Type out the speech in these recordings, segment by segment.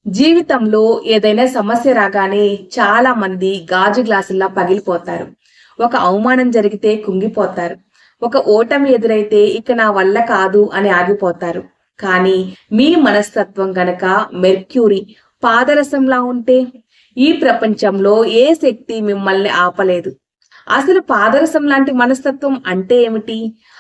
జీవితంలో ఏదైనా సమస్య రాగానే చాలా మంది గాజు గ్లాసుల్లా పగిలిపోతారు. ఒక అవమానం జరిగితే కుంగిపోతారు. ఒక ఓటమి ఎదురైతే ఇక నా వల్ల కాదు అని ఆగిపోతారు. కానీ మీ మనస్తత్వం గనక మెర్క్యూరీ పాదరసంలా ఉంటే ఈ ప్రపంచంలో ఏ శక్తి మిమ్మల్ని ఆపలేదు. అసలు పాదరసం లాంటి మనస్తత్వం అంటే ఏమిటి?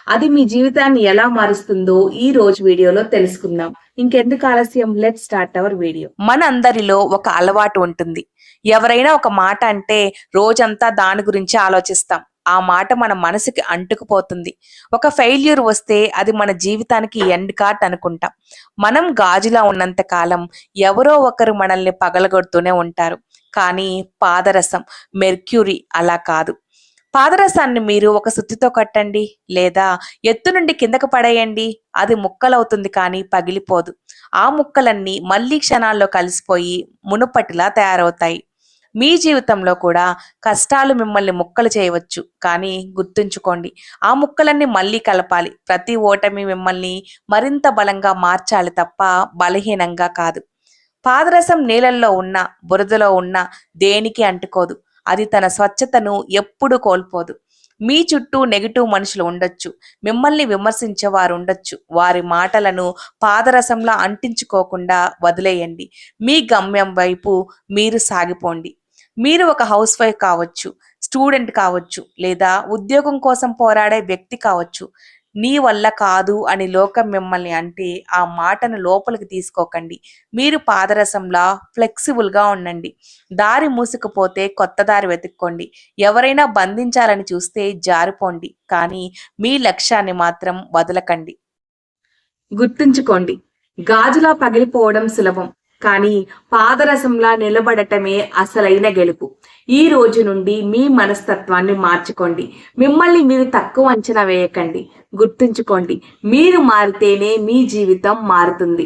అది మీ జీవితాన్ని ఎలా మారుస్తుందో ఈ రోజు వీడియోలో తెలుసుకుందాం. ఇంకెందుకు ఆలస్యం, లెట్స్ స్టార్ట్ అవర్ వీడియో. మనందరిలో ఒక అలవాటు ఉంటుంది. ఎవరైనా ఒక మాట అంటే రోజంతా దాని గురించి ఆలోచిస్తాం. ఆ మాట మన మనసుకి అంటుకుపోతుంది. ఒక ఫెయిల్యూర్ వస్తే అది మన జీవితానికి ఎండ్ కార్డ్ అనుకుంటాం. మనం గాజులా ఉన్నంత కాలం ఎవరో ఒకరు మనల్ని పగలగొడుతూనే ఉంటారు. కానీ పాదరసం, మెర్క్యూరీ అలా కాదు. పాదరసాన్ని మీరు ఒక సుత్తితో కట్టండి, లేదా ఎత్తు నుండి కిందకు పడేయండి. అది ముక్కలవుతుంది కానీ పగిలిపోదు. ఆ ముక్కలన్నీ మళ్ళీ క్షణాల్లో కలిసిపోయి మునుపటిలా తయారవుతాయి. మీ జీవితంలో కూడా కష్టాలు మిమ్మల్ని ముక్కలు చేయవచ్చు, కానీ గుర్తుంచుకోండి, ఆ ముక్కలన్నీ మళ్ళీ కలపాలి. ప్రతి ఓటమి మిమ్మల్ని మరింత బలంగా మార్చాలి తప్ప బలహీనంగా కాదు. పాదరసం నీళ్ళల్లో ఉన్న, బురదలో ఉన్న దేనికి అంటుకోదు. అది తన స్వచ్ఛతను ఎప్పుడు కోల్పోదు. మీ చుట్టూ నెగిటివ్ మనుషులు ఉండొచ్చు, మిమ్మల్ని విమర్శించేవారు ఉండొచ్చు. వారి మాటలను పాదరసంలా అంటించుకోకుండా వదిలేయండి. మీ గమ్యం వైపు మీరు సాగిపోండి. మీరు ఒక హౌస్ వైఫ్ కావచ్చు, స్టూడెంట్ కావచ్చు, లేదా ఉద్యోగం కోసం పోరాడే వ్యక్తి కావచ్చు. నీ వల్ల కాదు అని లోకం మిమ్మల్ని అంటే ఆ మాటను లోపలికి తీసుకోకండి. మీరు పాదరసంలా ఫ్లెక్సిబుల్గా ఉండండి. దారి మూసుకుపోతే కొత్త దారి వెతుక్కోండి. ఎవరైనా బంధించాలని చూస్తే జారిపోండి, కానీ మీ లక్ష్యాన్ని మాత్రం వదలకండి. గుర్తుంచుకోండి, గాజులా పగిలిపోవడం సులభం, కానీ పాదరసంలా నిలబడటమే అసలైన గెలుపు. ఈ రోజు నుండి మీ మనస్తత్వాన్ని మార్చుకోండి. మిమ్మల్ని మీరు తక్కువ అంచనా వేయకండి. గుర్తుంచుకోండి, మీరు మారితేనే మీ జీవితం మారుతుంది.